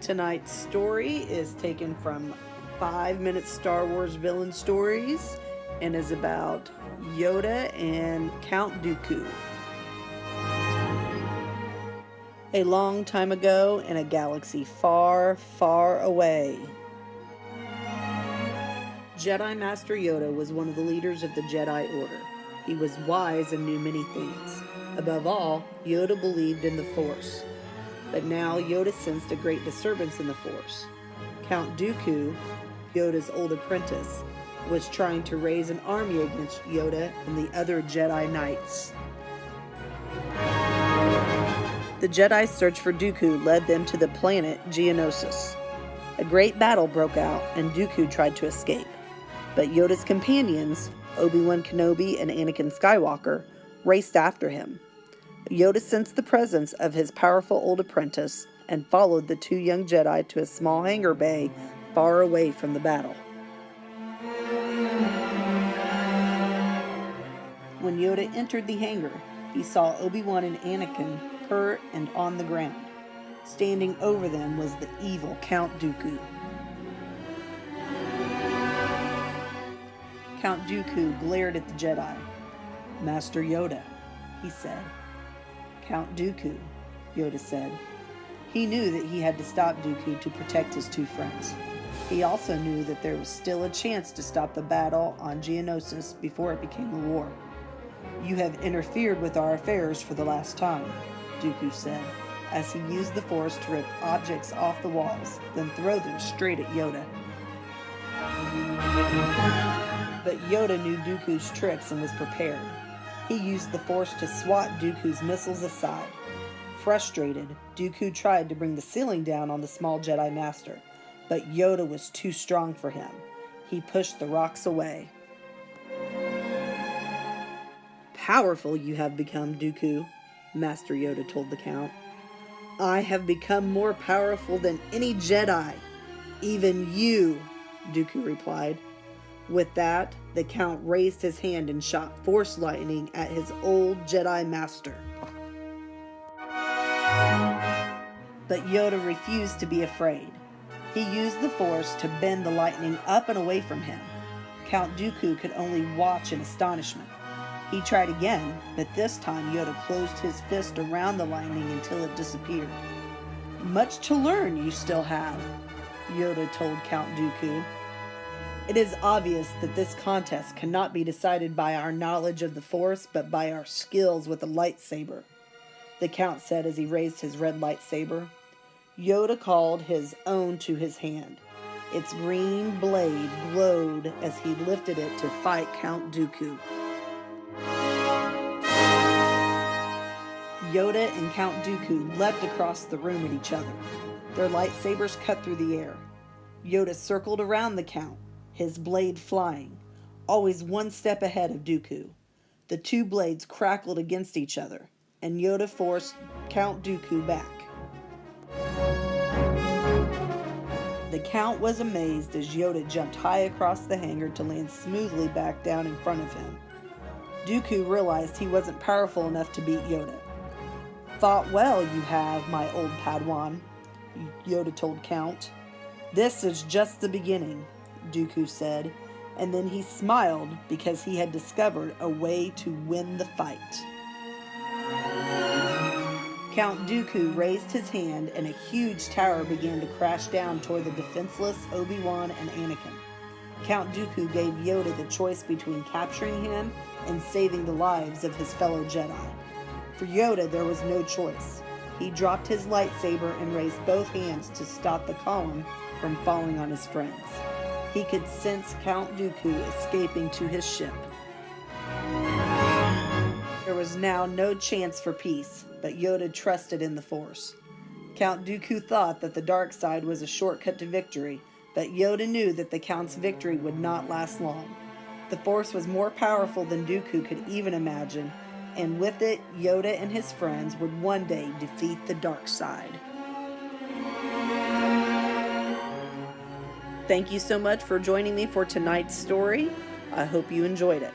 Tonight's story is taken from 5-minute Star Wars villain stories and is about Yoda and Count Dooku. A long time ago in a galaxy far, far away, Jedi Master Yoda was one of the leaders of the Jedi Order. He was wise and knew many things. Above all, Yoda believed in the Force. But now Yoda sensed a great disturbance in the Force. Count Dooku, Yoda's old apprentice, was trying to raise an army against Yoda and the other Jedi Knights. The Jedi's search for Dooku led them to the planet Geonosis. A great battle broke out and Dooku tried to escape. But Yoda's companions, Obi-Wan Kenobi and Anakin Skywalker, raced after him. Yoda sensed the presence of his powerful old apprentice and followed the two young Jedi to a small hangar bay far away from the battle. When Yoda entered the hangar, he saw Obi-Wan and Anakin hurt and on the ground. Standing over them was the evil Count Dooku. Count Dooku glared at the Jedi. "Master Yoda," he said. "Count Dooku," Yoda said. He knew that he had to stop Dooku to protect his two friends. He also knew that there was still a chance to stop the battle on Geonosis before it became a war. "You have interfered with our affairs for the last time," Dooku said, as he used the Force to rip objects off the walls, then throw them straight at Yoda. But Yoda knew Dooku's tricks and was prepared. He used the Force to swat Dooku's missiles aside. Frustrated, Dooku tried to bring the ceiling down on the small Jedi Master, but Yoda was too strong for him. He pushed the rocks away. "Powerful you have become, Dooku," Master Yoda told the Count. "I have become more powerful than any Jedi. Even you," Dooku replied. With that, the Count raised his hand and shot Force lightning at his old Jedi Master. But Yoda refused to be afraid. He used the Force to bend the lightning up and away from him. Count Dooku could only watch in astonishment. He tried again, but this time Yoda closed his fist around the lightning until it disappeared. "Much to learn you still have," Yoda told Count Dooku. "It is obvious that this contest cannot be decided by our knowledge of the Force, but by our skills with the lightsaber," the Count said as he raised his red lightsaber. Yoda called his own to his hand. Its green blade glowed as he lifted it to fight Count Dooku. Yoda and Count Dooku leapt across the room at each other. Their lightsabers cut through the air. Yoda circled around the Count, his blade flying, always one step ahead of Dooku. The two blades crackled against each other, and Yoda forced Count Dooku back. The Count was amazed as Yoda jumped high across the hangar to land smoothly back down in front of him. Dooku realized he wasn't powerful enough to beat Yoda. "Fought well you have, my old Padawan," Yoda told Count. "This is just the beginning," Dooku said, and then he smiled because he had discovered a way to win the fight. Count Dooku raised his hand and a huge tower began to crash down toward the defenseless Obi-Wan and Anakin. Count Dooku gave Yoda the choice between capturing him and saving the lives of his fellow Jedi. For Yoda, there was no choice. He dropped his lightsaber and raised both hands to stop the column from falling on his friends. He could sense Count Dooku escaping to his ship. There was now no chance for peace, but Yoda trusted in the Force. Count Dooku thought that the dark side was a shortcut to victory, but Yoda knew that the Count's victory would not last long. The Force was more powerful than Dooku could even imagine, and with it, Yoda and his friends would one day defeat the dark side. Thank you so much for joining me for tonight's story. I hope you enjoyed it.